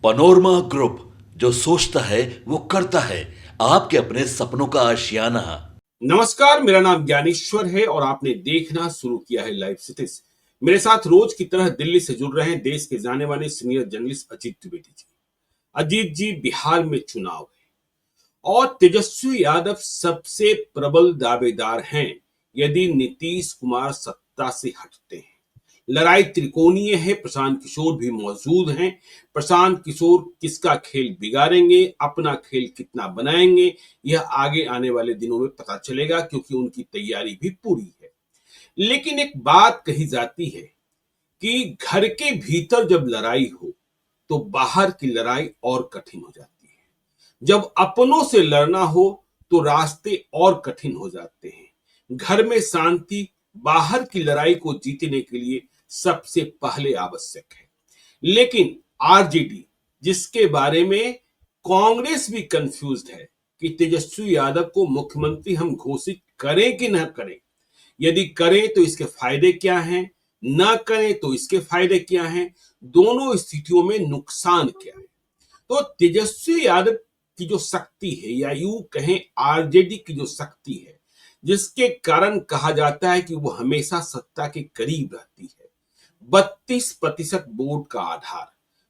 Panorama group, जो सोचता है वो करता है। आपके अपने सपनों का आशियाना। नमस्कार, मेरा नाम ज्ञानेश्वर है और आपने देखना शुरू किया है लाइव सिटीज। मेरे साथ रोज की तरह दिल्ली से जुड़ रहे हैं देश के जाने माने सीनियर जर्नलिस्ट अजीत द्विवेदी जी। अजीत जी, बिहार में चुनाव है और तेजस्वी यादव सबसे प्रबल दावेदार हैं यदि नीतीश कुमार सत्ता से हटते हैं। लड़ाई त्रिकोणीय है, प्रशांत किशोर भी मौजूद हैं। प्रशांत किशोर किसका खेल बिगाड़ेंगे, अपना खेल कितना बनाएंगे, यह आगे आने वाले दिनों में पता चलेगा क्योंकि उनकी तैयारी भी पूरी है। लेकिन एक बात कही जाती है कि घर के भीतर जब लड़ाई हो तो बाहर की लड़ाई और कठिन हो जाती है। जब अपनों से लड़ना हो तो रास्ते और कठिन हो जाते हैं। घर में शांति बाहर की लड़ाई को जीतने के लिए सबसे पहले आवश्यक है। लेकिन आरजेडी, जिसके बारे में कांग्रेस भी कंफ्यूज्ड है कि तेजस्वी यादव को मुख्यमंत्री हम घोषित करें कि न करें, यदि करें तो इसके फायदे क्या हैं, न करें तो इसके फायदे क्या हैं, दोनों स्थितियों में नुकसान क्या है। तो तेजस्वी यादव की जो शक्ति है, या यूं कहें आरजेडी की जो शक्ति है, जिसके कारण कहा जाता है कि वो हमेशा सत्ता के करीब रहती है, 32% वोट का आधार,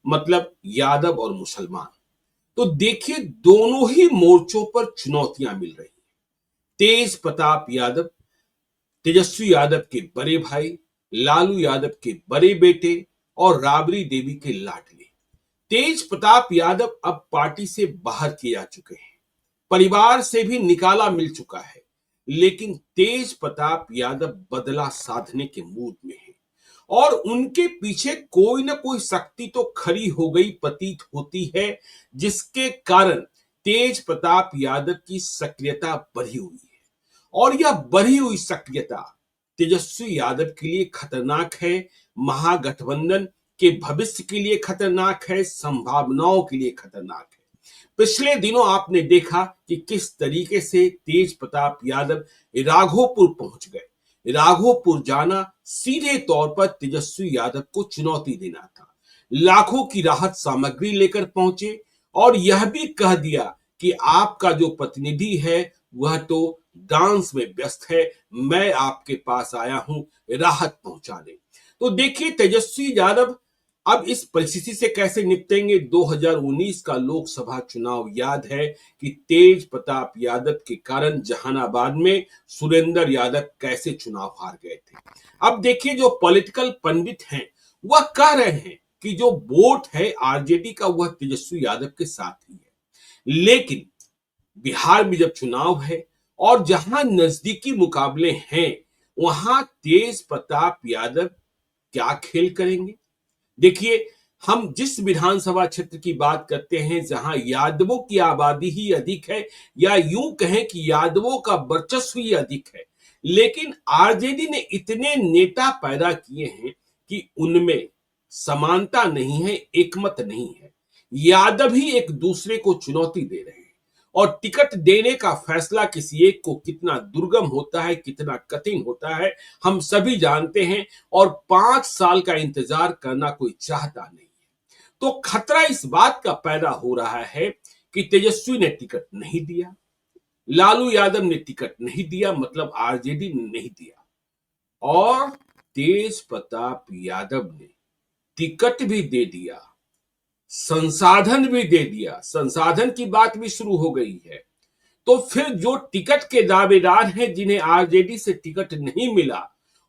मतलब यादव और मुसलमान। तो देखिए, दोनों ही मोर्चों पर चुनौतियां मिल रही हैं। तेज प्रताप यादव, तेजस्वी यादव के बड़े भाई, लालू यादव के बड़े बेटे और राबड़ी देवी के लाडले। तेज प्रताप यादव अब पार्टी से बाहर किए जा चुके हैं, परिवार से भी निकाला मिल चुका है। लेकिन तेज प्रताप यादव बदला साधने के मूड में है और उनके पीछे कोई ना कोई शक्ति तो खड़ी हो गई प्रतीत होती है, जिसके कारण तेज प्रताप यादव की सक्रियता बढ़ी हुई है। और यह बढ़ी हुई सक्रियता तेजस्वी यादव के लिए खतरनाक है, महागठबंधन के भविष्य के लिए खतरनाक है, संभावनाओं के लिए खतरनाक है। पिछले दिनों आपने देखा कि किस तरीके से तेज प्रताप यादव राघोपुर पहुंच गए। राघोपुर जाना सीधे तौर पर तेजस्वी यादव को चुनौती देना था। लाखों की राहत सामग्री लेकर पहुंचे और यह भी कह दिया कि आपका जो प्रतिनिधि है वह तो डांस में व्यस्त है, मैं आपके पास आया हूं राहत पहुंचाने। तो देखिए, तेजस्वी यादव अब इस परिस्थिति से कैसे निपटेंगे। 2019 का लोकसभा चुनाव याद है कि तेज प्रताप यादव के कारण जहानाबाद में सुरेंद्र यादव कैसे चुनाव हार गए थे। अब देखिए, जो पॉलिटिकल पंडित हैं वह कह रहे हैं कि जो वोट है आरजेडी का वह तेजस्वी यादव के साथ ही है। लेकिन बिहार में जब चुनाव है और जहां नजदीकी मुकाबले हैं, वहां तेज प्रताप यादव क्या खेल करेंगे। देखिए, हम जिस विधानसभा क्षेत्र की बात करते हैं जहां यादवों की आबादी ही अधिक है, या यूं कहें कि यादवों का वर्चस्व ही अधिक है, लेकिन आरजेडी ने इतने नेता पैदा किए हैं कि उनमें समानता नहीं है, एकमत नहीं है। यादव ही एक दूसरे को चुनौती दे रहे हैं और टिकट देने का फैसला किसी एक को कितना दुर्गम होता है, कितना कठिन होता है, हम सभी जानते हैं। और 5 साल का इंतजार करना कोई चाहता नहीं है। तो खतरा इस बात का पैदा हो रहा है कि तेजस्वी ने टिकट नहीं दिया, लालू यादव ने टिकट नहीं दिया, मतलब आरजेडी ने नहीं दिया, और तेज प्रताप यादव ने टिकट भी दे दिया, संसाधन भी दे दिया, संसाधन की बात भी शुरू हो गई है। तो फिर जो टिकट के दावेदार हैं, जिन्हें आरजेडी से टिकट नहीं मिला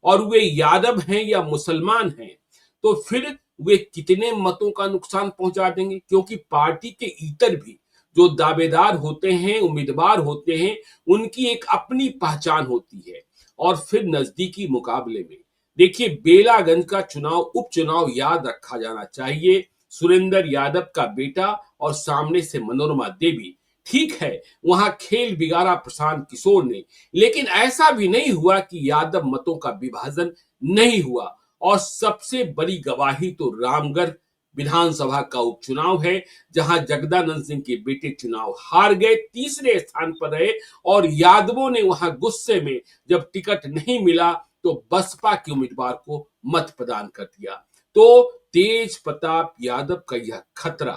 और वे यादव हैं या मुसलमान हैं, तो फिर वे कितने मतों का नुकसान पहुंचा देंगे। क्योंकि पार्टी के इतर भी जो दावेदार होते हैं, उम्मीदवार होते हैं, उनकी एक अपनी पहचान होती है। और फिर नजदीकी मुकाबले में देखिए, बेलागंज का चुनाव, उपचुनाव याद रखा जाना चाहिए। सुरेंद्र यादव का बेटा और सामने से मनोरमा देवी। ठीक है, वहां खेल बिगाड़ा प्रशांत किशोर ने, लेकिन ऐसा भी नहीं हुआ कि यादव मतों का विभाजन नहीं हुआ। और सबसे बड़ी गवाही तो रामगढ़ विधानसभा का उपचुनाव है, जहां जगदानंद सिंह के बेटे चुनाव हार गए, तीसरे स्थान पर रहे, और यादवों ने वहां गुस्से में जब टिकट नहीं मिला तो बसपा के उम्मीदवार को मत प्रदान कर दिया। तो तेज प्रताप यादव का यह खतरा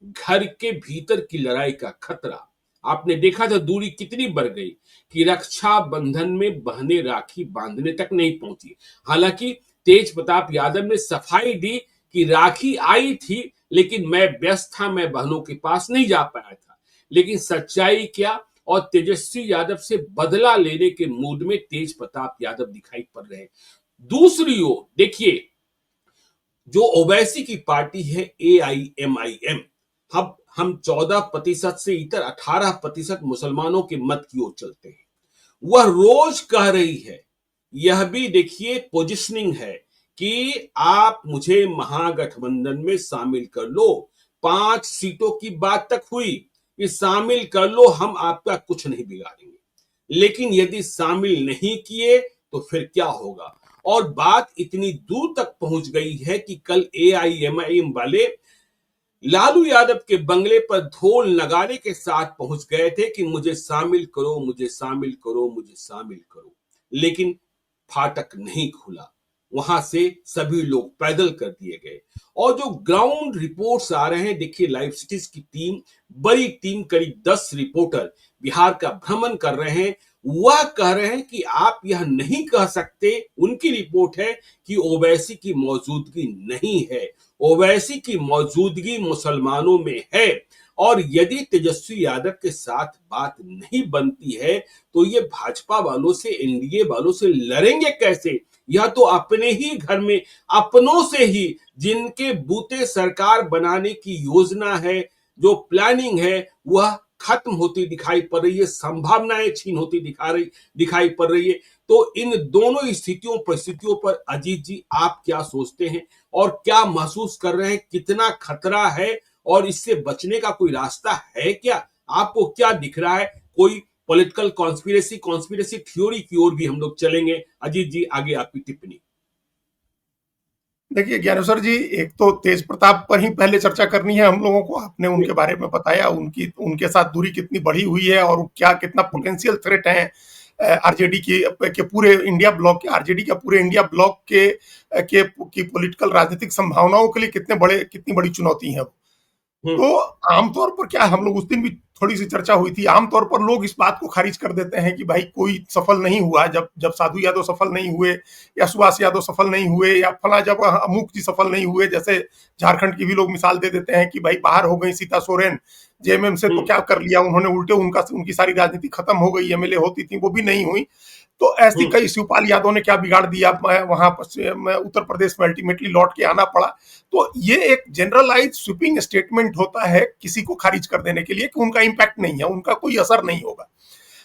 घर के भीतर की लड़ाई का खतरा। आपने देखा था दूरी कितनी बढ़ गई कि रक्षा बंधन में बहनें राखी बांधने तक नहीं पहुंची। हालांकि तेज प्रताप यादव ने सफाई दी कि राखी आई थी, लेकिन मैं व्यस्त था, मैं बहनों के पास नहीं जा पाया था। लेकिन सच्चाई क्या, और तेजस्वी यादव से बदला लेने के मूड में तेज प्रताप यादव दिखाई पड़ रहे हैं। दूसरी ओर देखिए, जो ओवैसी की पार्टी है AIMIM, हम 14% से इतर 18% मुसलमानों के मत की ओर चलते हैं। वह रोज कह रही है, यह भी देखिए पोजिशनिंग है, कि आप मुझे महागठबंधन में शामिल कर लो। 5 सीटों की बात तक हुई कि शामिल कर लो, हम आपका कुछ नहीं बिगाड़ेंगे। लेकिन यदि शामिल नहीं किए तो फिर क्या होगा। और बात इतनी दूर तक पहुंच गई है कि कल AIMIM वाले लालू यादव के बंगले पर ढोल नगाड़े के साथ पहुंच गए थे कि मुझे शामिल करो, मुझे शामिल करो, मुझे शामिल करो। लेकिन फाटक नहीं खुला, वहां से सभी लोग पैदल कर दिए गए। और जो ग्राउंड रिपोर्ट्स आ रहे हैं, देखिए लाइव सिटीज की टीम, बड़ी टीम, करीब 10 रिपोर्टर बिहार का भ्रमण कर रहे हैं। वह कह रहे हैं कि आप यह नहीं कह सकते, उनकी रिपोर्ट है कि ओवैसी की मौजूदगी नहीं है। ओवैसी की मौजूदगी मुसलमानों में है, और यदि तेजस्वी यादव के साथ बात नहीं बनती है तो ये भाजपा वालों से, एनडीए वालों से लड़ेंगे कैसे। यह तो अपने ही घर में अपनों से ही, जिनके बूते सरकार बनाने की योजना है, जो प्लानिंग है, वह खत्म होती दिखाई पड़ रही है, संभावनाएं छीन होती दिखाई पड़ रही है। तो इन दोनों स्थितियों परिस्थितियों पर अजीत जी आप क्या सोचते हैं, और क्या महसूस कर रहे हैं, कितना खतरा है, और इससे बचने का कोई रास्ता है क्या? आपको क्या दिख रहा है? कोई पॉलिटिकल कॉन्स्पिरेसी थ्योरी की ओर भी हम लोग चलेंगे। अजीत जी, आगे आपकी टिप्पणी। देखिए ज्ञानेश्वर जी, एक तो तेज प्रताप पर ही पहले चर्चा करनी है हम लोगों को। आपने उनके बारे में बताया, उनके साथ दूरी कितनी बढ़ी हुई है और क्या कितना पोटेंशियल थ्रेट है आरजेडी के पूरे इंडिया ब्लॉक के, आरजेडी का पूरे इंडिया ब्लॉक के की पॉलिटिकल राजनीतिक संभावनाओं के लिए कितनी बड़ी चुनौती है। तो आमतौर पर क्या, हम लोग उस दिन भी थोड़ी सी चर्चा हुई थी, आमतौर पर लोग इस बात को खारिज कर देते हैं कि भाई कोई सफल नहीं हुआ, जब साधु यादव सफल नहीं हुए, या सुभाष यादव सफल नहीं हुए, या फला जब अमुक जी सफल नहीं हुए, जैसे झारखंड की भी लोग मिसाल दे देते हैं कि भाई बाहर हो गई सीता सोरेन जेएमएम से, तो क्या कर लिया उन्होंने, उल्टे उनकी सारी राजनीति खत्म हो गई, एमएलए होती थी वो भी नहीं हुई। तो ऐसी कई, शिवपाल यादव ने क्या बिगाड़ दिया, वहां उत्तर प्रदेश में अल्टीमेटली लौट के आना पड़ा। तो ये एक जनरलाइज स्वीपिंग स्टेटमेंट होता है किसी को खारिज कर देने के लिए कि उनका इंपैक्ट नहीं है, उनका कोई असर नहीं होगा।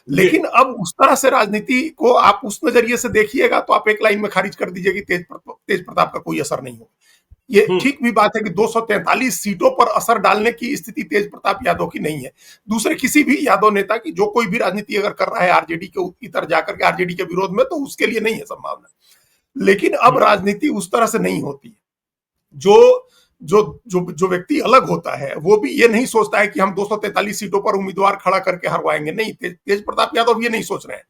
लेकिन अब उस तरह से राजनीति को आप उस नजरिए से देखिएगा तो आप एक लाइन में खारिज कर दीजिए कि तेज प्रताप का कोई असर नहीं होगा। ये ठीक भी बात है कि 243 सीटों पर असर डालने की स्थिति तेज प्रताप यादव की नहीं है, दूसरे किसी भी यादव नेता की, जो कोई भी राजनीति अगर कर रहा है आरजेडी के इतर जाकर के आरजेडी के विरोध में, तो उसके लिए नहीं है संभावना। लेकिन अब राजनीति उस तरह से नहीं होती है। जो जो जो जो व्यक्ति अलग होता है वो भी ये नहीं सोचता है कि हम 243 सीटों पर उम्मीदवार खड़ा करके हरवाएंगे, नहीं, तेज प्रताप यादव ये नहीं सोच रहे हैं।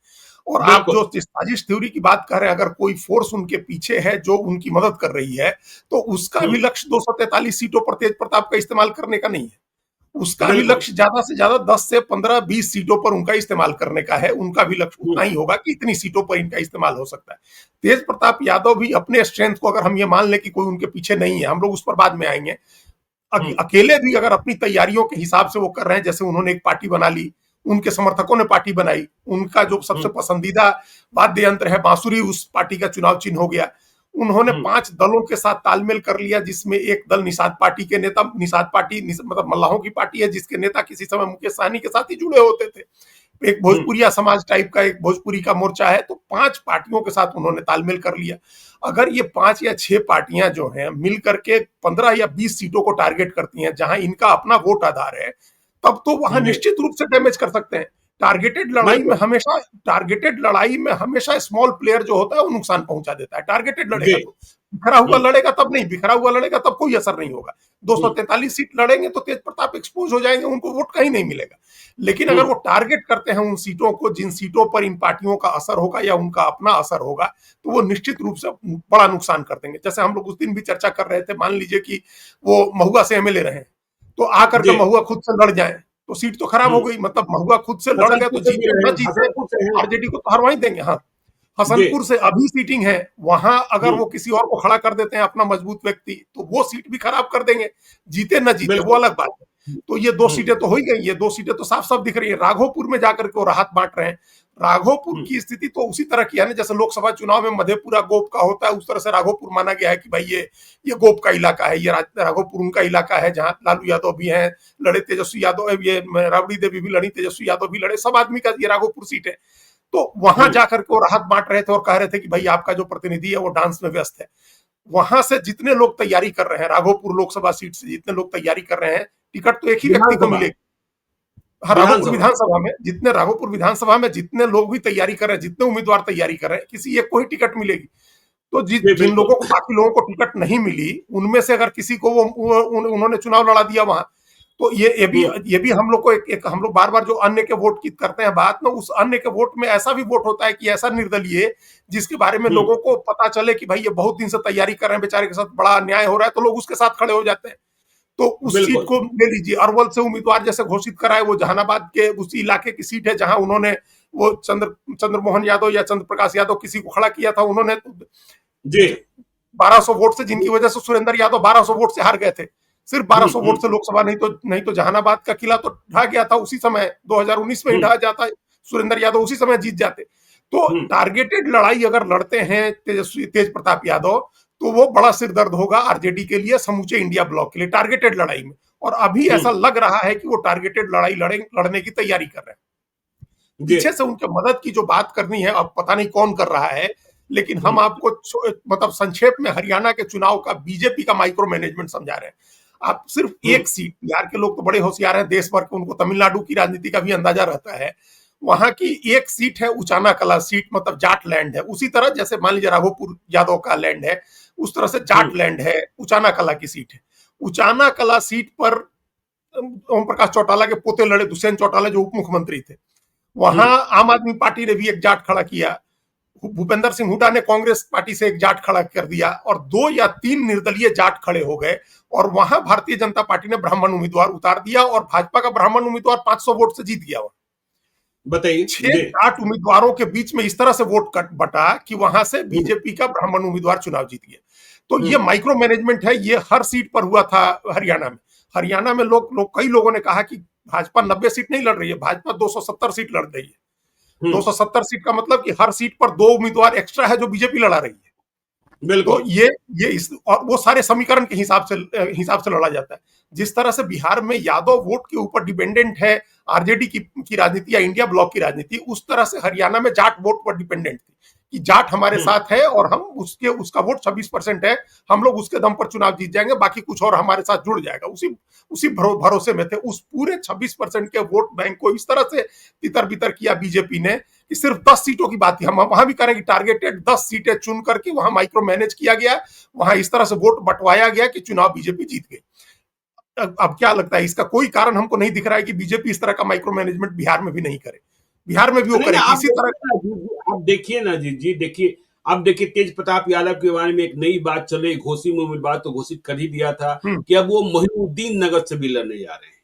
और आप जो साजिश थ्योरी की बात कर रहे हैं, अगर कोई फोर्स उनके पीछे है जो उनकी मदद कर रही है, तो उसका भी लक्ष्य 243 सीटों पर तेज प्रताप का इस्तेमाल करने का नहीं है। उसका भी लक्ष्य ज्यादा से ज्यादा 10 से 15-20 सीटों पर उनका इस्तेमाल करने का है। उनका भी लक्ष्य उतना ही होगा कि इतनी सीटों पर इनका इस्तेमाल हो सकता है। तेज प्रताप यादव भी अपने स्ट्रेंथ को, अगर हम ये मान लें कि कोई उनके पीछे नहीं है, हम लोग उस पर बाद में आएंगे, अकेले भी अगर अपनी तैयारियों के हिसाब से वो कर रहे हैं, जैसे उन्होंने एक पार्टी बना ली, उनके समर्थकों ने पार्टी बनाई, उनका जो सबसे पसंदीदा वाद्य यंत्र है बांसुरी, उस पार्टी का चुनाव चिन्ह हो गया। उन्होंने 5 दलों के साथ तालमेल कर लिया, जिसमें एक दल निषाद पार्टी के नेता, निषाद पार्टी मतलब मल्लाहों की पार्टी है, जिसके नेता किसी समय मुकेश सहनी के साथ ही जुड़े होते थे। एक भोजपुरिया समाज टाइप का एक भोजपुरी का मोर्चा है। तो 5 पार्टियों के साथ उन्होंने तालमेल कर लिया। अगर ये 5 या 6 पार्टियां जो हैं मिल करके 15 या 20 सीटों को टारगेट करती हैं, जहां इनका अपना वोट आधार है, तब तो वहां निश्चित रूप से डैमेज कर सकते हैं। टारगेटेड लड़ाई में हमेशा स्मॉल प्लेयर जो होता है वो नुकसान पहुंचा देता है। टारगेटेड लड़ेगा तो, बिखरा हुआ लड़ेगा तब नहीं, बिखरा हुआ लड़ेगा तब कोई असर नहीं होगा। 243 सीट लड़ेंगे तो तेज प्रताप एक्सपोज हो जाएंगे, उनको वोट कहीं नहीं मिलेगा। लेकिन अगर वो टारगेट करते हैं उन सीटों को जिन सीटों पर इन पार्टियों का असर होगा या उनका अपना असर होगा, तो वो निश्चित रूप से बड़ा नुकसान कर देंगे। जैसे हम लोग उस दिन भी चर्चा कर रहे थे, मान लीजिए कि वो महुआ से एमएलए रहे, तो आकर के जी। महुआ खुद से लड़ जाए तो सीट तो खराब हो गई। मतलब महुआ खुद से लड़ गए हसनपुर तो से भी जीते रहे न हैं, जीते हसनपुर से हैं। आरजेडी को तो हरवा ही देंगे। हाँ, जी। हसनपुर से अभी सीटिंग है, वहां अगर हम्म, वो किसी और को खड़ा कर देते हैं अपना मजबूत व्यक्ति तो वो सीट भी खराब कर देंगे, जीते न जीते वो बिल्कुल। अलग बात है। तो ये दो हम्म, सीटें तो हो ही गई, ये दो सीटें तो साफ साफ दिख रही है। राघोपुर में जाकर के वो राहत बांट रहे हैं। राघोपुर हम्म, की स्थिति तो उसी तरह की है ना जैसे लोकसभा चुनाव में मधेपुरा गोप का होता है, उस तरह से राघोपुर माना गया है कि भाई ये गोप का इलाका है, ये राघोपुर उनका इलाका है जहां लालू यादव भी हैं, लड़े तेजस्वी यादव, ये राबड़ी देवी भी लड़ी, तेजस्वी यादव भी लड़े, सब आदमी का ये राघोपुर सीट है। तो वहां हम्म, जाकर के वो राहत बांट रहे थे और कह रहे थे कि भाई आपका जो प्रतिनिधि है वो डांस में व्यस्त है। वहां से जितने लोग तैयारी कर रहे हैं, राघोपुर लोकसभा सीट से जितने लोग तैयारी कर रहे हैं, टिकट तो एक ही व्यक्ति को विधानसभा, मिलेगी। हाँ, विधानसभा। राघोपुर विधानसभा में जितने लोग भी तैयारी कर रहे हैं, जितने उम्मीदवार तैयारी कर रहे हैं, किसी एक को ही टिकट मिलेगी। तो जी जिन बिल्कुल। लोगों को, बाकी लोगों को टिकट नहीं मिली, उनमें से अगर किसी को उन्होंने चुनाव लड़ा दिया वहां, तो हम्म, ये भी हम लोग को एक हम लोग बार बार जो अन्य के वोट की करते हैं बात ना, उस अन्य के वोट में ऐसा भी वोट होता है कि ऐसा निर्दलीय जिसके बारे में हम्म, लोगों को पता चले कि भाई ये बहुत दिन से तैयारी कर रहे हैं, बेचारे के साथ बड़ा अन्याय हो रहा है, तो लोग उसके साथ खड़े हो जाते हैं। तो उस सीट बिल्कुल। को ले लीजिए। अरवल से उम्मीदवार जैसे घोषित कराए, वो जहानाबाद के उसी इलाके की सीट है जहां उन्होंने वो चंद्रमोहन यादव या चंद्र प्रकाश यादव किसी को खड़ा किया था। उन्होंने जी। 1200 वोट से, जिनकी वजह से सुरेंद्र यादव 1200 वोट से हार गए थे, सिर्फ 1200 हम्म, वोट से लोकसभा, नहीं तो जहानाबाद का किला तो ढह गया था उसी समय, 2019 में ही हम्म, ढह जाता, सुरेंद्र यादव उसी समय जीत जाते। तो हम्म, टारगेटेड लड़ाई अगर लड़ते हैं तेज प्रताप यादव, तो वो बड़ा सिरदर्द होगा आरजेडी के लिए, समूचे इंडिया ब्लॉक के लिए, टारगेटेड लड़ाई में। और अभी ऐसा हम्म, लग रहा है कि वो टारगेटेड लड़ाई लड़ने की तैयारी कर रहे हैं। जी। पीछे से उनके मदद की जो बात करनी है, अब पता नहीं कौन कर रहा है, लेकिन हम हम्म, आपको मतलब संक्षेप में हरियाणा के चुनाव का बीजेपी का माइक्रो मैनेजमेंट समझा रहे हैं। आप सिर्फ हम्म, एक सीट, बिहार के लोग तो बड़े होशियार हैं, देश भर के, उनको तमिलनाडु की राजनीति का भी अंदाजा रहता है। वहां की एक सीट है उचाना कला सीट, मतलब जाट लैंड है, उसी तरह जैसे मान लीजिए राघोपुर यादव का लैंड है, उस तरह से हम्म, जाट लैंड है, उचाना कला की सीट है। उचाना कला सीट पर ओम प्रकाश चौटाला के पोते लड़े, दुष्यंत चौटाला जो उप मुख्यमंत्री थे। वहां हम्म, आम आदमी पार्टी ने भी एक जाट खड़ा किया, भूपेंद्र सिंह हुड्डा ने कांग्रेस पार्टी से एक जाट खड़ा कर दिया, और 2 या 3 निर्दलीय जाट खड़े हो गए। और वहां भारतीय जनता पार्टी ने ब्राह्मण उम्मीदवार उतार दिया और भाजपा का ब्राह्मण उम्मीदवार 500 वोट से जीत गया। बताइए। 6 जी। जाट उम्मीदवारों के बीच में इस तरह से वोट कट बटा कि वहां से हम्म, बीजेपी का ब्राह्मण उम्मीदवार चुनाव जीत गया। तो ये हम्म, माइक्रो मैनेजमेंट है, ये हर सीट पर हुआ था हरियाणा में। हरियाणा में कई लोगों ने कहा कि भाजपा 90 सीट नहीं लड़ रही है, भाजपा 270 सीट लड़ रही है। हम्म, 270 सीट का मतलब कि हर सीट पर 2 उम्मीदवार एक्स्ट्रा है जो बीजेपी लड़ा रही है। तो बिल्कुल। ये इस और वो सारे समीकरण के हिसाब से लड़ा जाता है। जिस तरह से बिहार में यादव वोट के ऊपर डिपेंडेंट है आरजेडी की राजनीति या इंडिया ब्लॉक की राजनीति, उस तरह से हरियाणा में जाट वोट पर डिपेंडेंट थी कि जाट हमारे हम्म, साथ है और हम उसका वोट 26% है, हम लोग उसके दम पर चुनाव जीत जाएंगे, बाकी कुछ और हमारे साथ जुड़ जाएगा, उसी उसी भरोसे में थे। उस पूरे 26% के वोट बैंक को इस तरह से तितर बितर किया बीजेपी ने कि सिर्फ 10 सीटों की बात थी। हम वहां भी करेंगे, टारगेटेड 10 सीटें चुन करके वहां माइक्रो मैनेज किया गया, वहां इस तरह से वोट बंटवाया गया कि चुनाव बीजेपी जीत गई। अब क्या लगता है, इसका कोई कारण हमको नहीं दिख रहा है कि बीजेपी इस तरह का माइक्रो मैनेजमेंट बिहार में भी नहीं करे, बिहार में भी वो नहीं करे नहीं, कि इसी तरह। आप देखिए ना जी जी, देखिए। अब देखिए, तेज प्रताप यादव के बारे में एक नई बात चल रही, घोषी में उम्मीदवार तो घोषित कर ही दिया था हम्म, कि अब वो मोहिउद्दीन नगर से भी लड़ने जा रहे हैं।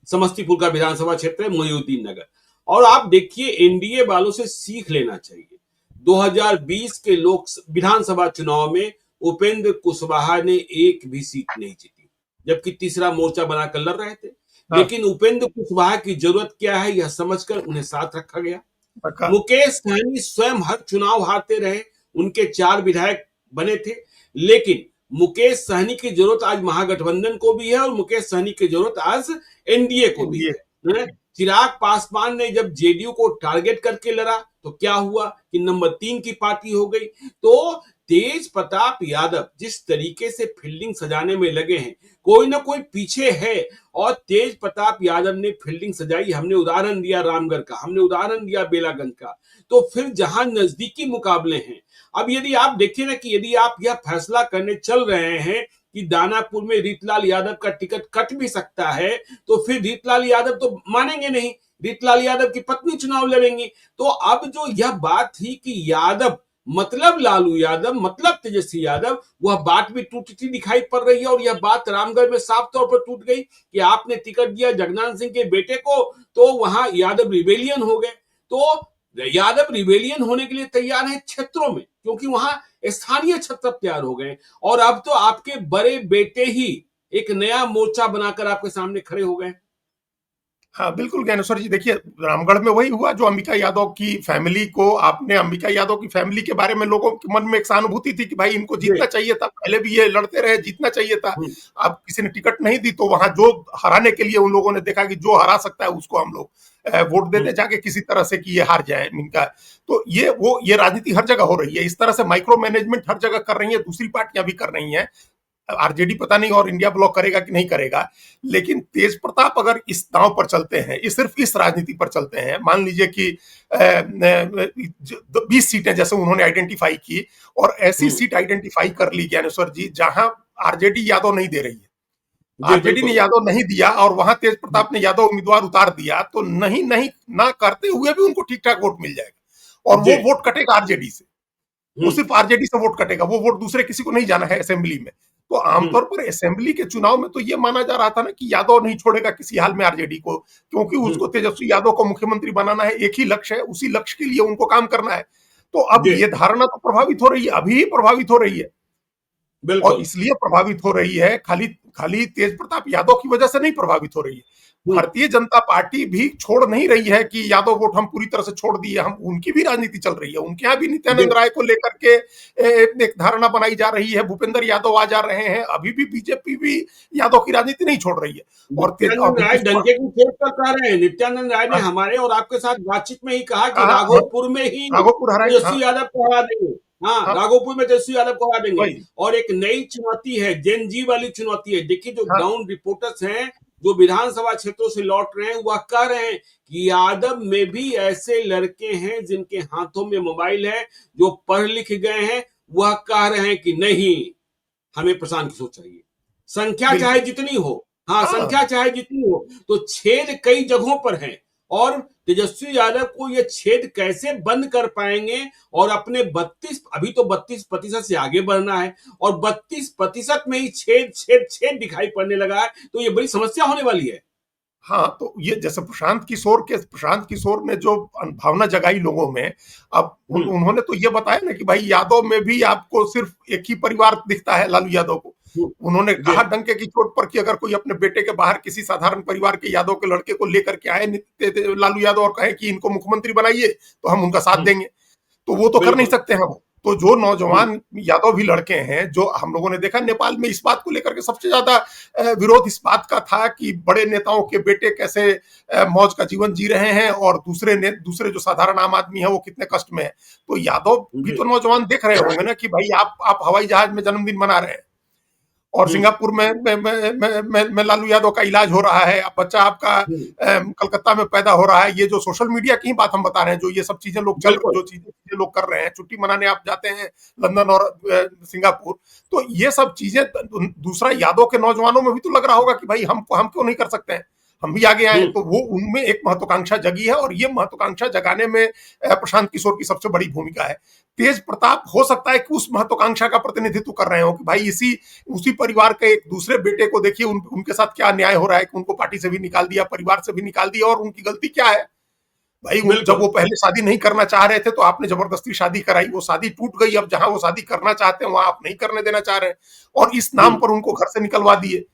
समस्तीपुर का विधानसभा क्षेत्र है मोहिउद्दीन नगर। और आप देखिए, एनडीए वालों से सीख लेना चाहिए। 2020 के लोक विधानसभा चुनाव में उपेंद्र कुशवाहा ने एक भी सीट नहीं जीती, जबकि तीसरा मोर्चा बनाकर लड़ रहे थे। हाँ, लेकिन उपेंद्र कुशवाहा की जरूरत क्या है, यह समझकर उन्हें साथ रखा गया। रखा। मुकेश सहनी स्वयं हर चुनाव हारते रहे, उनके 4 विधायक बने थे। लेकिन मुकेश सहनी की जरूरत आज महागठबंधन को भी है और मुकेश सहनी की जरूरत आज एनडीए को भी एनडीए। है। चिराग पासवान ने जब जेडीयू को टारगेट करके लड़ा तो क्या हुआ कि नंबर 3 की पार्टी हो गई। तो तेज प्रताप यादव जिस तरीके से फील्डिंग सजाने में लगे हैं, कोई ना कोई पीछे है। और तेज प्रताप यादव ने फील्डिंग सजाई, हमने उदाहरण दिया रामगढ़ का, हमने उदाहरण दिया बेलागंज का। तो फिर जहां नजदीकी मुकाबले हैं, अब यदि आप देखिए ना कि यदि आप यह फैसला करने चल रहे हैं कि दानापुर में रीतलाल यादव का टिकट कट भी सकता है, तो फिर रीतलाल यादव तो मानेंगे नहीं, रीतलाल यादव की पत्नी चुनाव लड़ेंगी। तो अब जो यह बात थी कि यादव मतलब लालू यादव, मतलब तेजस्वी यादव, वह बात भी टूटती दिखाई पड़ रही है। और यह बात रामगढ़ में साफ तौर पर टूट गई कि आपने टिकट दिया जगनाथ सिंह के बेटे को, तो वहां यादव रिबेलियन हो गए। तो यादव रिबेलियन होने के लिए तैयार है क्षेत्रों में, क्योंकि वहां स्थानीय छत्र तैयार हो गए। और अब तो आपके बड़े बेटे ही एक नया मोर्चा बनाकर आपके सामने खड़े हो गए। हाँ, बिल्कुल ज्ञानेश्वर जी, देखिए रामगढ़ में वही हुआ जो अंबिका यादव की फैमिली को, आपने अंबिका यादव की फैमिली के बारे में लोगों के मन में एक सहानुभूति थी कि भाई इनको जीतना चाहिए था, पहले भी ये लड़ते रहे, जीतना चाहिए था। अब किसी ने टिकट नहीं दी तो वहां जो हराने के लिए उन लोगों ने देखा कि जो हरा सकता है उसको हम लोग वोट देते जाके किसी तरह से कि ये हार जाए इनका। तो ये राजनीति हर जगह हो रही है, इस तरह से माइक्रो मैनेजमेंट हर जगह कर रही है, दूसरी पार्टियां भी कर रही हैं। आरजेडी पता नहीं और इंडिया ब्लॉक करेगा कि नहीं करेगा, लेकिन तेज प्रताप अगर इस दांव पर चलते हैं, इस सिर्फ इस राजनीति पर चलते हैं, मान लीजिए कि 20 सीटें जैसे उन्होंने आइडेंटिफाई की और ऐसी सीट आइडेंटिफाई कर ली ज्ञानेश्वर जी जहां आरजेडी यादव नहीं दे रही है, आरजेडी ने यादव नहीं दिया और वहां तेज प्रताप ने यादव उम्मीदवार उतार दिया, तो नहीं नहीं ना करते हुए भी उनको ठीक ठाक वोट मिल जाएगा और वो वोट कटेगा आरजेडी से, वो सिर्फ आरजेडी से वोट कटेगा, वो वोट दूसरे किसी को नहीं जाना है असेंबली में। तो आमतौर पर असेंबली के चुनाव में तो ये माना जा रहा था ना कि यादव नहीं छोड़ेगा किसी हाल में आरजेडी को, क्योंकि उसको तेजस्वी यादव को मुख्यमंत्री बनाना है, एक ही लक्ष्य है, उसी लक्ष्य के लिए उनको काम करना है। तो अब ये धारणा तो प्रभावित हो रही है, अभी ही प्रभावित हो रही है, और इसलिए प्रभावित हो रही है, खाली खाली तेज प्रताप यादव की वजह से नहीं प्रभावित हो रही है। भारतीय जनता पार्टी भी छोड़ नहीं रही है कि यादव वोट हम पूरी तरह से छोड़ दिए, हम उनकी भी राजनीति चल रही है, उनके यहाँ भी नित्यानंद राय को लेकर के एक धारणा बनाई जा रही है, भूपेंद्र यादव आ जा रहे हैं, अभी भी बीजेपी भी यादव की राजनीति नहीं छोड़ रही है। और नित्यानंद राय डंके की चोट पर कह रहे हैं, नित्यानंद राय ने हमारे और आपके साथ बातचीत में ही कहा कि राघोपुर में ही तेजस्वी यादव को हरा देंगे। हाँ, राघोपुर में तेजस्वी यादव को हरा देंगे। और एक नई चुनौती है, जेन जी वाली चुनौती है। देखिए जो ग्राउंड रिपोर्टर्स हैं, जो विधानसभा क्षेत्रों से लौट रहे हैं, वह कह रहे हैं कि यादव में भी ऐसे लड़के हैं जिनके हाथों में मोबाइल है, जो पढ़ लिख गए हैं। वह कह रहे हैं कि नहीं, हमें प्रशांत किशोर चाहिए, संख्या चाहे जितनी हो। हाँ, संख्या चाहे जितनी हो, तो छेद कई जगहों पर है। और तेजस्वी यादव को ये छेद कैसे बंद कर पाएंगे और अपने 32, अभी तो 32% से आगे बढ़ना है, और 32% में ही छेद छेद छेद दिखाई पड़ने लगा है, तो ये बड़ी समस्या होने वाली है। हाँ, तो ये जैसे प्रशांत किशोर ने जो भावना जगाई लोगों में, अब उन्होंने तो ये बताया ना कि भाई यादव में भी आपको सिर्फ एक ही परिवार दिखता है, लालू यादव को। उन्होंने कहा डंके की चोट पर कि अगर कोई अपने बेटे के बाहर किसी साधारण परिवार के यादव के लड़के को लेकर के आए लालू यादव और कहे कि इनको मुख्यमंत्री बनाइए, तो हम उनका साथ देंगे, तो वो तो कर नहीं सकते हैं वो। तो जो नौजवान यादव भी लड़के हैं, जो हम लोगों ने देखा नेपाल में इस बात को लेकर के सबसे ज्यादा विरोध इस बात का था कि बड़े नेताओं के बेटे कैसे मौज का जीवन जी रहे हैं और दूसरे जो साधारण आम आदमी है वो कितने कष्ट में है। तो यादव भी तो नौजवान देख रहे होंगे ना कि भाई आप हवाई जहाज में जन्मदिन मना रहे हैं और सिंगापुर में लालू यादव का इलाज हो रहा है, बच्चा आपका कलकत्ता में पैदा हो रहा है। ये जो सोशल मीडिया की बात हम बता रहे हैं, जो ये सब चीजें जो चीजें लोग कर रहे हैं, छुट्टी मनाने आप जाते हैं लंदन और सिंगापुर, तो ये सब चीजें दूसरा यादव के नौजवानों में भी तो लग रहा होगा कि भाई हम क्यों नहीं कर सकते हैं, हम भी आगे आए। तो वो उनमें एक महत्वाकांक्षा जगी है और ये महत्वाकांक्षा जगाने में प्रशांत किशोर की सबसे बड़ी भूमिका है। तेज प्रताप हो सकता है कि उस महत्वाकांक्षा का प्रतिनिधित्व कर रहे हो कि भाई उसी परिवार के एक दूसरे बेटे को देखिए उनके साथ क्या अन्याय हो रहा है कि उनको पार्टी से भी निकाल दिया, परिवार से भी निकाल दिया, और उनकी गलती क्या है भाई। जब वो पहले शादी नहीं करना चाह रहे थे तो आपने जबरदस्ती शादी कराई, वो शादी टूट गई, अब जहां वो शादी करना चाहते हैं वहां आप नहीं करने देना चाह रहे हैं और इस नाम पर उनको घर से निकलवा दिए।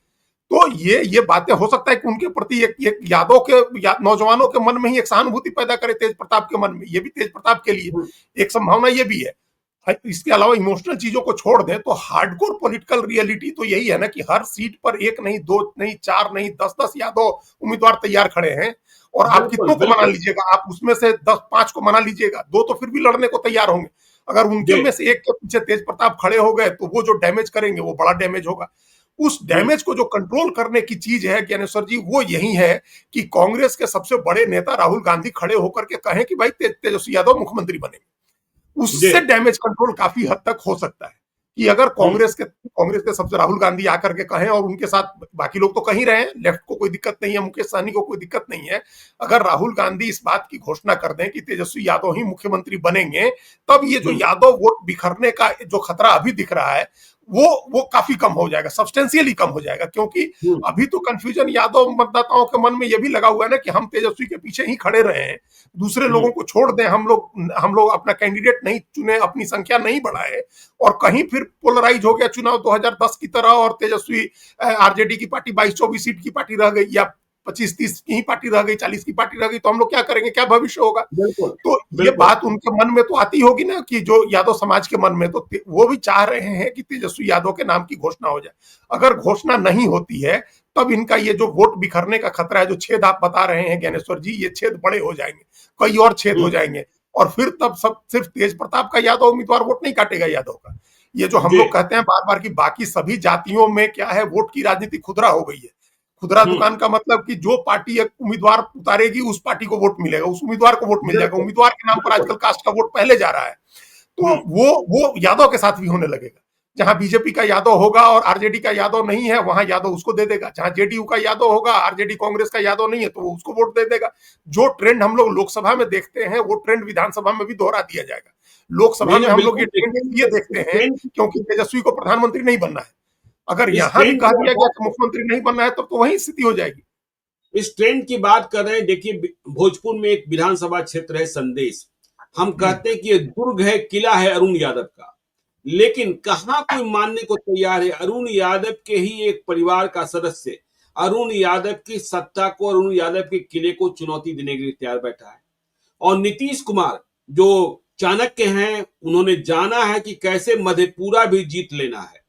तो ये बातें हो सकता है कि उनके प्रति एक यादव के नौजवानों के मन में ही एक सहानुभूति पैदा करे तेज प्रताप के मन में। ये भी तेज प्रताप के लिए एक संभावना ये भी है। इसके अलावा इमोशनल चीजों को छोड़ दें तो हार्डकोर पॉलिटिकल रियलिटी तो यही है ना कि हर सीट पर एक नहीं, दो नहीं, चार नहीं, 10-10 यादव उम्मीदवार तैयार खड़े हैं और आप कितनों को मना लीजिएगा, आप उसमें से 10-5 को मना लीजिएगा, 2 तो फिर भी लड़ने को तैयार होंगे। अगर उनके में से एक के पीछे तेज प्रताप खड़े हो गए तो वो जो डैमेज करेंगे वो बड़ा डैमेज होगा। उस डैमेज को जो कंट्रोल करने की चीज है ज्ञानेश्वर जी, वो यही है कि कांग्रेस के सबसे बड़े नेता राहुल गांधी खड़े होकर के कहें कि भाई तेजस्वी यादव मुख्यमंत्री बने। उससे डैमेज कंट्रोल काफी हद तक हो सकता है। कि अगर कांग्रेस के सबसे राहुल गांधी आकर के कहें, और उनके साथ बाकी लोग तो कह ही रहे हैं, लेफ्ट को कोई दिक्कत नहीं है, मुकेश सहनी को कोई दिक्कत नहीं है, अगर राहुल गांधी इस बात की घोषणा कर दें कि तेजस्वी यादव ही मुख्यमंत्री बनेंगे, तब ये जो यादव वोट बिखरने का जो खतरा अभी दिख रहा है वो काफी कम हो जाएगा, सब्सटेंशियली कम हो जाएगा। क्योंकि अभी तो कंफ्यूजन यादव मतदाताओं के मन में ये भी लगा हुआ है ना कि हम तेजस्वी के पीछे ही खड़े रहे हैं, दूसरे लोगों को छोड़ दें, हम लोग अपना कैंडिडेट नहीं चुने, अपनी संख्या नहीं बढ़ाए, और कहीं फिर पोलराइज हो गया चुनाव 2010 की तरह, और तेजस्वी आरजेडी की पार्टी 22-24 सीट की पार्टी रह गई, या 25-30 की ही पार्टी रह गई, 40 की पार्टी रह गई, तो हम लोग क्या करेंगे, क्या भविष्य होगा। तो ये बात उनके मन में तो आती होगी ना, कि जो यादव समाज के मन में, तो वो भी चाह रहे हैं कि तेजस्वी यादव के नाम की घोषणा हो जाए। अगर घोषणा नहीं होती है, तब इनका ये जो वोट बिखरने का खतरा है, जो छेद आप बता रहे हैं ज्ञानेश्वर जी, ये छेद बड़े हो जाएंगे, कई और छेद हो जाएंगे, और फिर तब सब सिर्फ तेज प्रताप का यादव उम्मीदवार वोट नहीं काटेगा यादव का। ये जो हम लोग कहते हैं बार बार कि बाकी सभी जातियों में क्या है, वोट की राजनीति खुदरा हो गई है। खुदरा दुकान का मतलब कि जो पार्टी एक उम्मीदवार उतारेगी, उस पार्टी को वोट मिलेगा, उस उम्मीदवार को वोट मिल जाएगा, उम्मीदवार के नाम पर आजकल कास्ट का वोट पहले जा रहा है। तो वो यादव के साथ भी होने लगेगा। जहां बीजेपी का यादव होगा और आरजेडी का यादव नहीं है, वहां यादव उसको दे देगा। जहां जेडीयू का यादव होगा, आरजेडी कांग्रेस का यादव नहीं है, तो वो उसको वोट दे देगा। जो ट्रेंड हम लोग लोकसभा में देखते हैं, वो ट्रेंड विधानसभा में भी दोहरा दिया जाएगा। लोकसभा में हम लोग ये ट्रेंड इसलिए देखते हैं क्योंकि तेजस्वी को प्रधानमंत्री नहीं बनना है। अगर यहां भी कह दिया गया कि मुख्यमंत्री नहीं बनना है, तब तो वही स्थिति हो जाएगी। इस ट्रेंड की बात कर रहे हैं। देखिए, भोजपुर में एक विधानसभा क्षेत्र है संदेश। हम कहते हैं कि ये दुर्ग है, किला है अरुण यादव का, लेकिन कहां कोई मानने को तैयार है। अरुण यादव के ही एक परिवार का सदस्य अरुण यादव की सत्ता को, अरुण यादव के किले को चुनौती देने के लिए तैयार बैठा है। और नीतीश कुमार जो चाणक्य हैं, उन्होंने जाना है कि कैसे मधेपुरा भी जीत लेना है।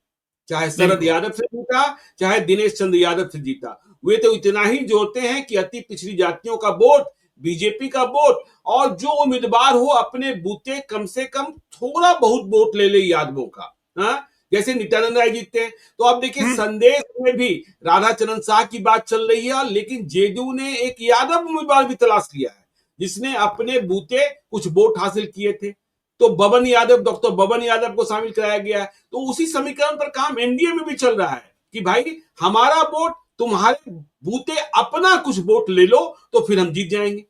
चाहे शरद यादव से जीता, चाहे दिनेश चंद्र यादव से जीता, वे तो इतना ही जोड़ते हैं कि अति पिछड़ी जातियों का वोट, बीजेपी का वोट, और जो उम्मीदवार हो अपने बूते कम से कम थोड़ा बहुत वोट ले ले यादवों का। हाँ, जैसे नित्यानंद राय जीतते हैं। तो अब देखिए, संदेश में भी राधा चरण शाह की बात चल रही है, लेकिन जेडीयू ने एक यादव उम्मीदवार भी तलाश लिया है, जिसने अपने बूते कुछ वोट हासिल किए थे। तो बबन यादव, डॉक्टर बबन यादव को शामिल कराया गया है। तो उसी समीकरण पर काम एनडीए में भी चल रहा है कि भाई हमारा वोट, तुम्हारे बूते अपना कुछ वोट ले लो, तो फिर हम जीत जाएंगे।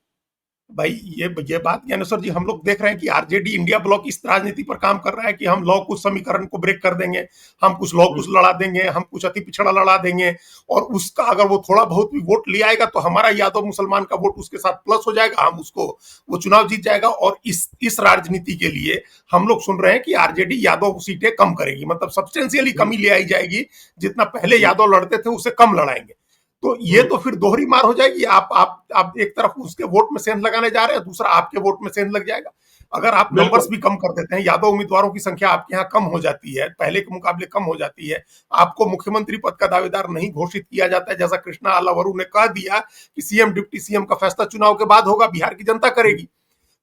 भाई ये बात ज्ञानेश्वर जी, हम लोग देख रहे हैं कि आरजेडी इंडिया ब्लॉक इस राजनीति पर काम कर रहा है कि हम लॉ कुछ समीकरण को ब्रेक कर देंगे, हम कुछ लॉ कुछ लड़ा देंगे, हम कुछ अति पिछड़ा लड़ा देंगे, और उसका अगर वो थोड़ा बहुत भी वोट ले आएगा, तो हमारा यादव मुसलमान का वोट उसके साथ प्लस हो जाएगा, हम उसको वो चुनाव जीत जाएगा। और इस राजनीति के लिए हम लोग सुन रहे हैं कि आरजेडी यादव सीटें कम करेगी, मतलब सब्सटेंशियली कमी ले आई जाएगी, जितना पहले यादव लड़ते थे उससे कम लड़ाएंगे। तो ये तो फिर दोहरी मार हो जाएगी। आप एक तरफ उसके वोट में सेंध लगाने जा रहे हैं, दूसरा आपके वोट में सेंध लग जाएगा। अगर आप नंबर्स भी कम कर देते हैं, यादव उम्मीदवारों की संख्या आपके यहाँ कम हो जाती है, पहले के मुकाबले कम हो जाती है, आपको मुख्यमंत्री पद का दावेदार नहीं घोषित किया जाता है, जैसा कृष्णा अलावरू ने कह दिया कि सीएम डिप्टी सीएम का फैसला चुनाव के बाद होगा, बिहार की जनता करेगी।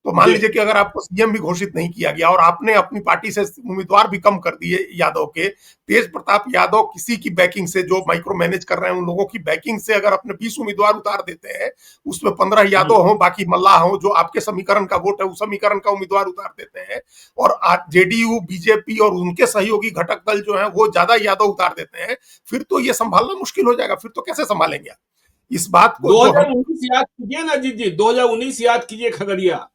तो मान लीजिए कि अगर आपको सीएम भी घोषित नहीं किया गया और आपने अपनी पार्टी से उम्मीदवार भी कम कर दिए यादव के, तेज प्रताप यादव किसी की बैकिंग से, जो माइक्रो मैनेज कर रहे हैं उन लोगों की बैकिंग से, अगर अपने 20 उम्मीदवार उतार देते हैं, उसमें 15 यादव हो, बाकी मल्लाह हो, जो आपके समीकरण का वोट है उस समीकरण का उम्मीदवार उतार देते हैं, और जेडीयू, बीजेपी और उनके सहयोगी घटक दल जो है वो ज्यादा यादव उतार देते हैं, फिर तो ये संभालना मुश्किल हो जाएगा। फिर तो कैसे संभालेंगे आप इस बात को। 2019 याद कीजिए ना जी, 2019 याद कीजिए। खगड़िया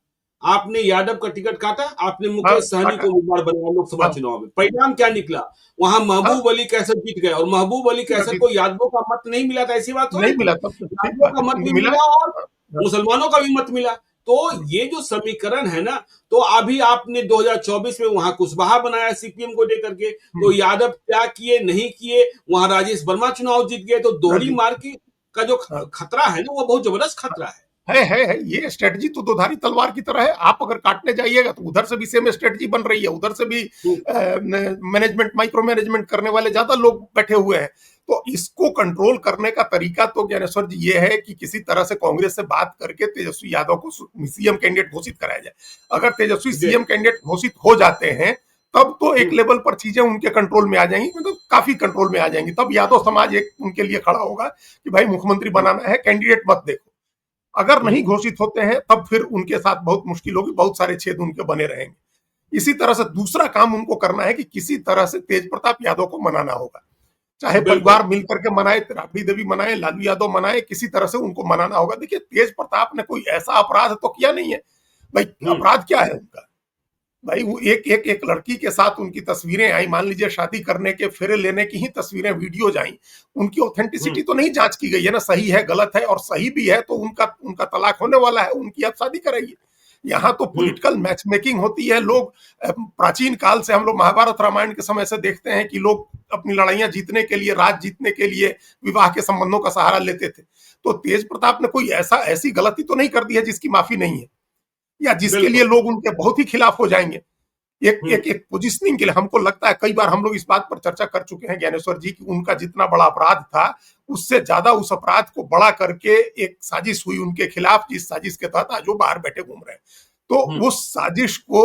आपने यादव का टिकट काटा, आपने मुकेश सहनी को उम्मीदवार बनाया लोकसभा चुनाव में। परिणाम क्या निकला? वहां महबूब अली कैसर जीत गए, और महबूब अली कैसर को यादवों का मत नहीं मिला था। ऐसी बात नहीं मिला, यादवों का मत भी मिला और मुसलमानों का भी मत मिला। तो ये जो समीकरण है ना, तो अभी आपने 2024 में वहां कुशवाहा बनाया सीपीएम को लेकर के, तो यादव क्या किए नहीं किए, वहां राजेश वर्मा चुनाव जीत गए। तो दोहरी मार का जो खतरा है ना, वो बहुत जबरदस्त खतरा है। ये स्ट्रेटजी तो दोधारी तलवार की तरह है। आप अगर काटने जाइएगा तो उधर से भी सेम स्ट्रेटजी बन रही है, उधर से भी मैनेजमेंट, माइक्रो मैनेजमेंट करने वाले ज्यादा लोग बैठे हुए हैं। तो इसको कंट्रोल करने का तरीका तो ज्ञानेश्वर जी ये है कि किसी तरह से कांग्रेस से बात करके तेजस्वी यादव को सीएम कैंडिडेट घोषित कराया जाए। अगर तेजस्वी सीएम कैंडिडेट घोषित हो जाते हैं, तब तो एक लेवल पर चीजें उनके कंट्रोल में आ जाएंगी, मतलब काफी कंट्रोल में आ जाएंगी। तब यादव समाज एक उनके लिए खड़ा होगा कि भाई मुख्यमंत्री बनाना है, कैंडिडेट मत देखो। अगर नहीं घोषित होते हैं, तब फिर उनके साथ बहुत मुश्किल होगी, बहुत सारे छेद उनके बने रहेंगे। इसी तरह से दूसरा काम उनको करना है कि किसी तरह से तेज प्रताप यादव को मनाना होगा, चाहे बिल्कुल। परिवार मिलकर के मनाए, राबड़ी देवी मनाए, लालू यादव मनाए, किसी तरह से उनको मनाना होगा। देखिए, तेज प्रताप ने कोई ऐसा अपराध तो किया नहीं है भाई। अपराध क्या है उनका भाई? वो एक एक एक लड़की के साथ उनकी तस्वीरें आई, मान लीजिए शादी करने के फेरे लेने की ही तस्वीरें, वीडियोज आई, उनकी ऑथेंटिसिटी तो नहीं जांच की गई है ना, सही है गलत है, और सही भी है तो उनका उनका तलाक होने वाला है, उनकी आप शादी कराइए। यहाँ तो पॉलिटिकल मैच मेकिंग होती है। लोग प्राचीन काल से, हम लोग महाभारत रामायण के समय से देखते हैं कि लोग अपनी लड़ाइयां जीतने के लिए, राज जीतने के लिए विवाह के संबंधों का सहारा लेते थे। तो तेज प्रताप ने कोई ऐसी गलती तो नहीं कर दी है जिसकी माफी नहीं है, या जिसके लिए लोग उनके बहुत ही खिलाफ हो जाएंगे। एक पोजिशनिंग के लिए हमको लगता है, कई बार हम लोग इस बात पर चर्चा कर चुके हैं ज्ञानेश्वर जी, कि उनका जितना बड़ा अपराध था उससे ज्यादा उस अपराध को बड़ा करके एक साजिश हुई उनके खिलाफ, जिस साजिश के तहत आज वो बाहर बैठे घूम रहे हैं। तो उस साजिश को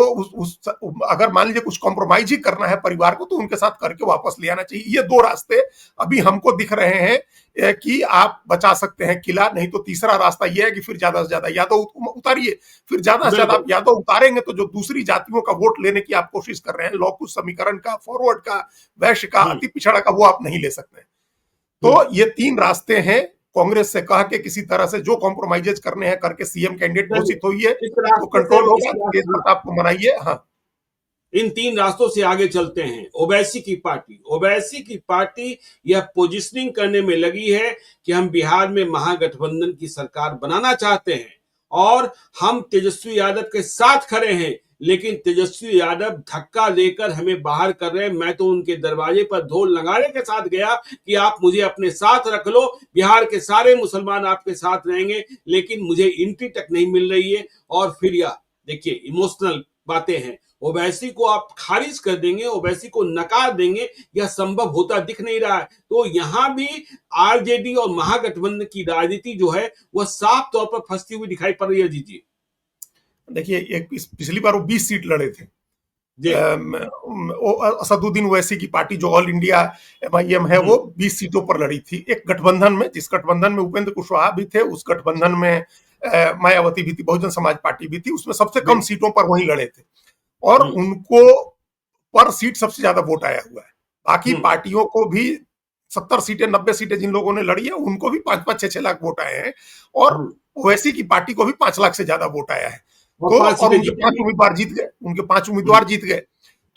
अगर मान लीजिए कुछ कॉम्प्रोमाइज ही करना है परिवार को, तो उनके साथ करके वापस ले आना चाहिए। ये दो रास्ते अभी हमको दिख रहे हैं कि आप बचा सकते हैं किला, नहीं तो तीसरा रास्ता यह है कि फिर ज्यादा से ज्यादा यादव उतारिए। फिर ज्यादा से ज्यादा आप यादव उतारेंगे तो जो दूसरी जातियों का वोट लेने की आप कोशिश कर रहे हैं, लौकुश समीकरण का, फॉरवर्ड का, वैश्य का, अति पिछड़ा का, वो आप नहीं ले सकते। तो ये तीन रास्ते हैं। कांग्रेस से कह के किसी तरह से जो कॉम्प्रोमाइजेज करने हैं करके सीएम कैंडिडेट घोषित हुई है तो कंट्रोल होगा। तेज प्रताप को मनाइए। हाँ, इन तीन रास्तों से आगे चलते हैं। ओवैसी की पार्टी यह पोजिशनिंग करने में लगी है कि हम बिहार में महागठबंधन की सरकार बनाना चाहते हैं और हम तेजस्वी यादव के साथ खड़े हैं, लेकिन तेजस्वी यादव धक्का देकर हमें बाहर कर रहे हैं। मैं तो उनके दरवाजे पर ढोल नगाड़े के साथ गया कि आप मुझे अपने साथ रख लो, बिहार के सारे मुसलमान आपके साथ रहेंगे, लेकिन मुझे एंट्री तक नहीं मिल रही है। और फिर यह देखिए इमोशनल बातें हैं, ओवैसी को आप खारिज कर देंगे, ओवैसी को नकार देंगे, यह संभव होता दिख नहीं रहा है। तो यहां भी आरजेडी और महागठबंधन की राजनीति जो है वह साफ तौर पर फंसती हुई दिखाई पड़ रही है। जी देखिए, एक पिछली बार वो 20 सीट लड़े थे। असदुद्दीन ओवैसी की पार्टी जो ऑल इंडिया एमआईएम है, वो 20 सीटों पर लड़ी थी एक गठबंधन में, जिस गठबंधन में उपेंद्र कुशवाहा भी थे, उस गठबंधन में मायावती भी थी, बहुजन समाज पार्टी भी थी, उसमें सबसे कम सीटों पर वही लड़े थे और उनको पर सीट सबसे ज्यादा वोट आया हुआ है। बाकी पार्टियों को भी 70 सीटें 90 सीटें जिन लोगों ने लड़ी है उनको भी 5-5 6-6 लाख वोट आए हैं और ओवैसी की पार्टी को भी 5 लाख से ज्यादा वोट आया है। तो और उनके 5 उम्मीदवार जीत गए, उनके 5 उम्मीदवार जीत गए।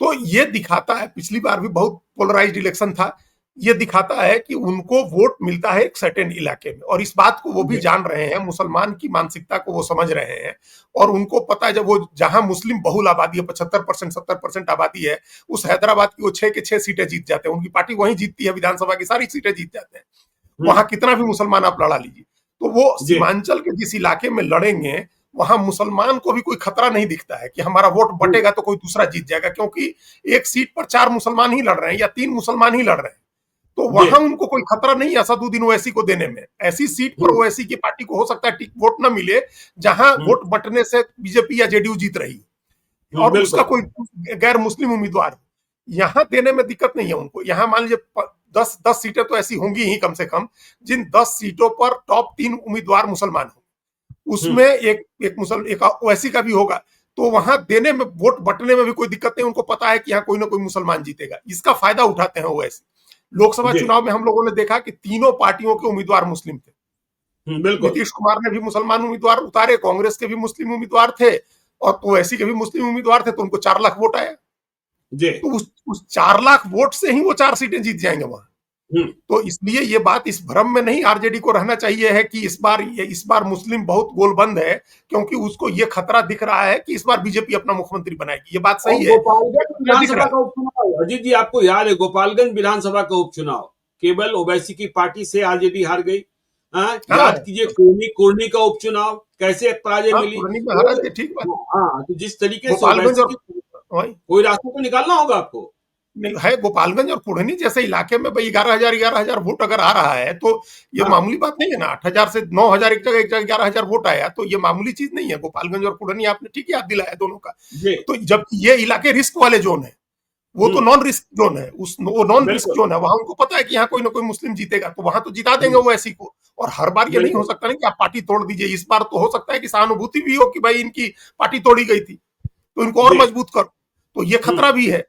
तो ये दिखाता है, पिछली बार भी बहुत पोलराइज्ड इलेक्शन था, ये दिखाता है कि उनको वोट मिलता है एक सर्टेन इलाके में, और इस बात को वो भी जान रहे हैं, मुसलमान की मानसिकता को वो समझ रहे हैं और उनको पता है जब वो जहां मुस्लिम बहुल आबादी है, 75% 70% आबादी है, उस हैदराबाद की वो 6 के 6 सीटें जीत जाते हैं, उनकी पार्टी वहीं जीतती है, विधानसभा की सारी सीटें जीत जाते हैं, वहां कितना भी मुसलमान आप लड़ा लीजिए। तो वो सीमांचल के जिस इलाके में लड़ेंगे वहां मुसलमान को भी कोई खतरा नहीं दिखता है कि हमारा वोट बटेगा तो कोई दूसरा जीत जाएगा, क्योंकि एक सीट पर 4 मुसलमान ही लड़ रहे हैं या 3 मुसलमान ही लड़ रहे हैं, तो वहां उनको कोई खतरा नहीं है असदुद्दीन ओवैसी को देने में। ऐसी सीट पर ओवैसी की पार्टी को हो सकता है वोट न मिले जहां वोट बटने से बीजेपी या जेडीयू जीत रही और उसका कोई गैर मुस्लिम उम्मीदवार, यहां देने में दिक्कत नहीं है उनको। यहां मान लीजिए 10 सीटें तो ऐसी होंगी ही कम से कम, जिन 10 सीटों पर टॉप 3 उम्मीदवार मुसलमान हो, उसमें एक ओवैसी का भी होगा, तो वहां देने में, वोट बटने में भी कोई दिक्कत नहीं, उनको पता है कि यहाँ कोई ना कोई मुसलमान जीतेगा। इसका फायदा उठाते हैं ओवैसी। लोकसभा चुनाव में हम लोगों ने देखा कि तीनों पार्टियों के उम्मीदवार मुस्लिम थे। नीतीश कुमार ने भी मुसलमान उम्मीदवार उतारे, कांग्रेस के भी मुस्लिम उम्मीदवार थे और ओवैसी के भी मुस्लिम उम्मीदवार थे, तो उनको 4 लाख वोट आया। तो उस 4 लाख वोट से ही वो 4 सीटें जीत जाएंगे वहां। तो इसलिए ये बात, इस भ्रम में नहीं आरजेडी को रहना चाहिए है कि इस बार मुस्लिम बहुत गोलबंद है, क्योंकि उसको ये खतरा दिख रहा है कि इस बार बीजेपी अपना मुख्यमंत्री बनाएगी। ये बात सही है। विधानसभा का उपचुनाव, अजीत जी आपको याद है गोपालगंज विधानसभा का उपचुनाव केवल ओवैसी की पार्टी से आरजेडी हार गई। याद कीजिए कोरनी का उपचुनाव कैसे पराजय मिली। ठीक बात। तो जिस तरीके से कोई रास्ता तो निकालना होगा आपको है। गोपालगंज और कुढ़नी जैसे इलाके में भाई 11,000 वोट अगर आ रहा है तो ये मामूली बात नहीं है ना। 8,000 से 9,000 एक जगह 11,000 वोट आया, तो ये मामूली चीज नहीं है। गोपालगंज और कुढ़नी आपने ठीक याद दिलाया दोनों का। तो जब ये इलाके रिस्क वाले जोन है, वो तो नॉन रिस्क जोन है, वो नॉन रिस्क जोन है, वहां उनको पता है कि यहाँ कोई ना कोई मुस्लिम जीतेगा, तो वहां तो जिता देंगे वो ऐसी को। और हर बार ये नहीं हो सकता ना कि आप पार्टी तोड़ दीजिए। इस बार तो हो सकता है कि सहानुभूति भी हो कि भाई इनकी पार्टी तोड़ी गई थी तो इनको और मजबूत करो। तो ये खतरा भी है।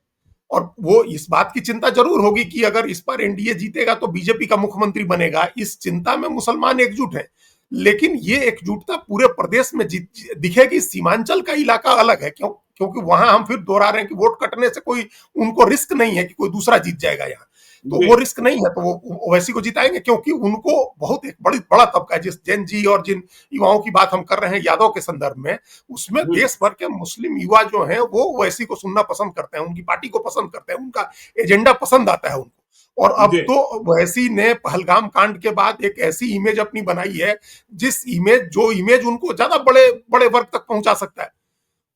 और वो इस बात की चिंता जरूर होगी कि अगर इस बार एनडीए जीतेगा तो बीजेपी का मुख्यमंत्री बनेगा, इस चिंता में मुसलमान एकजुट हैं। लेकिन ये एकजुटता पूरे प्रदेश में दिखेगी। सीमांचल का इलाका अलग है, क्योंकि वहां हम फिर दोहरा रहे हैं कि वोट कटने से कोई उनको रिस्क नहीं है कि कोई दूसरा जीत जाएगा यहाँ, तो वो रिस्क नहीं है, तो वो ओवैसी को जिताएंगे, क्योंकि उनको बहुत एक बड़ा तबका है, जिस जैन जी और जिन युवाओं की बात हम कर रहे हैं यादव के संदर्भ में, उसमें देश भर के मुस्लिम युवा जो हैं वो ओवैसी को सुनना पसंद करते हैं, उनकी पार्टी को पसंद करते हैं, उनका एजेंडा पसंद आता है उनको। और अब तो ओवैसी ने पहलगाम कांड के बाद एक ऐसी इमेज अपनी बनाई है जो इमेज उनको ज्यादा बड़े बड़े वर्ग तक पहुंचा सकता है।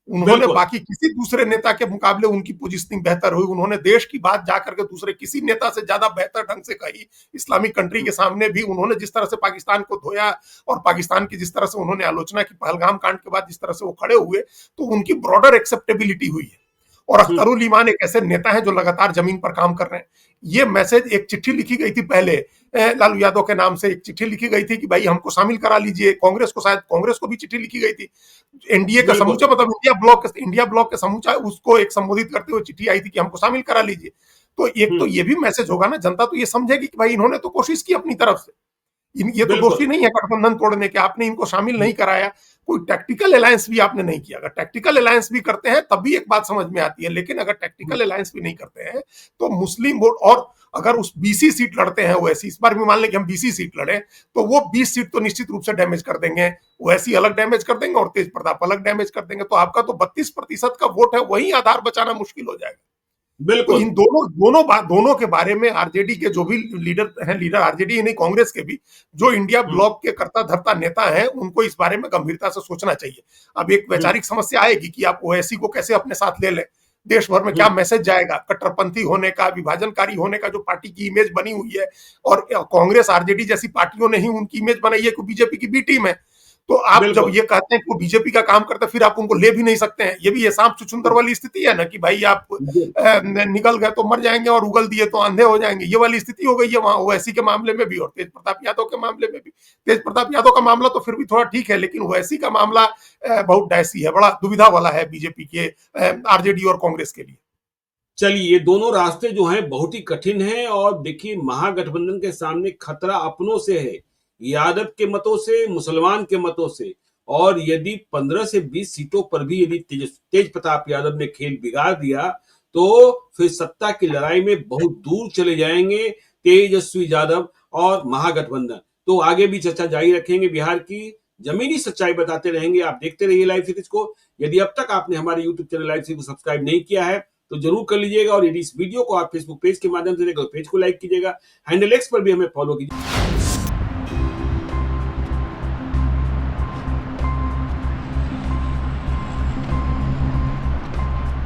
उन्होंने बाकी किसी दूसरे नेता के मुकाबले उनकी पोजीशनिंग बेहतर हुई, उन्होंने देश की बात जाकर के दूसरे किसी नेता से ज्यादा बेहतर ढंग से कही। इस्लामिक कंट्री के सामने भी उन्होंने जिस तरह से पाकिस्तान को धोया और पाकिस्तान की जिस तरह से उन्होंने आलोचना की पहलगाम कांड के बाद, जिस तरह से वो खड़े हुए, तो उनकी ब्रॉडर एक्सेप्टेबिलिटी हुई है। और अख्तरुल ईमान एक ऐसे नेता है जो लगातार जमीन पर काम कर रहे हैं। ये मैसेज, एक चिट्ठी लिखी गई थी पहले लालू यादव के नाम से, एक चिट्ठी लिखी गई थी कि भाई हमको शामिल करा लीजिए। कांग्रेस को भी चिट्ठी लिखी गई थी। एनडीए का समूचा, मतलब इंडिया ब्लॉक के समूचा, उसको एक संबोधित करते हुए चिट्ठी आई थी कि हमको शामिल करा लीजिए। तो एक तो ये भी मैसेज होगा ना, जनता तो ये समझेगी कि भाई इन्होंने तो कोशिश की अपनी तरफ से, ये तो दोषी नहीं है गठबंधन तोड़ने के, आपने इनको शामिल नहीं कराया, कोई टैक्टिकल अलायंस भी आपने नहीं किया। अगर टैक्टिकल अलायंस भी करते हैं तब भी एक बात समझ में आती है, लेकिन अगर टैक्टिकल अलायंस भी नहीं करते हैं तो मुस्लिम वोट, और अगर उस बीसी सीट लड़ते हैं वैसी, इस बार भी मान लें कि हम बीसी सीट लड़े, तो वो 20 सीट तो निश्चित रूप से डैमेज कर देंगे, वैसी अलग डैमेज कर देंगे और तेज प्रताप अलग डैमेज कर देंगे, तो आपका तो 32% का वोट है, वही आधार बचाना मुश्किल हो जाएगा। बिल्कुल। तो इन दोनों के बारे में आरजेडी के जो भी लीडर आरजेडी ही नहीं, कांग्रेस के भी जो इंडिया ब्लॉक के कर्ता धर्ता नेता हैं, उनको इस बारे में गंभीरता से सोचना चाहिए। अब एक वैचारिक समस्या आएगी कि आप ओवैसी को कैसे अपने साथ ले लें, देश भर में क्या मैसेज जाएगा, कट्टरपंथी होने का, विभाजनकारी होने का जो पार्टी की इमेज बनी हुई है, और कांग्रेस आरजेडी जैसी पार्टियों ने ही उनकी इमेज बनाई है कि बीजेपी की बी टीम है। तो आप जब ये कहते हैं कि वो बीजेपी का काम करते हैं, फिर आप उनको ले भी नहीं सकते हैं। ये भी ये सांप चुचुंदर वाली स्थिति है ना, कि भाई आप निकल गए तो मर जाएंगे और उगल दिए तो अंधे हो जाएंगे, ये वाली स्थिति हो गई है वहां ओवैसी के मामले में भी और तेज प्रताप यादव के मामले में भी। तेज प्रताप यादव का मामला तो फिर भी थोड़ा ठीक है, लेकिन ओवैसी का मामला बहुत डायसी है, बड़ा दुविधा वाला है बीजेपी के, आरजेडी और कांग्रेस के लिए। चलिए, ये दोनों रास्ते जो हैं बहुत ही कठिन हैं, और देखिए महागठबंधन के सामने खतरा अपनों से है, यादव के मतों से, मुसलमान के मतों से। और यदि 15 से 20 सीटों पर भी यदि तेज प्रताप यादव ने खेल बिगाड़ दिया, तो फिर सत्ता की लड़ाई में बहुत दूर चले जाएंगे तेजस्वी यादव और महागठबंधन। तो आगे भी चर्चा जारी रखेंगे, बिहार की जमीनी सच्चाई बताते रहेंगे। आप देखते रहिए लाइव सीरीज को। यदि अब तक आपने हमारे यूट्यूब चैनल लाइव सीरीज को सब्सक्राइब नहीं किया है तो जरूर कर लीजिएगा, और यदि इस वीडियो को आप फेसबुक पेज के माध्यम से देखो, पेज को लाइक कीजिएगा, हैंडल एक्स पर भी हमें फॉलो कीजिए।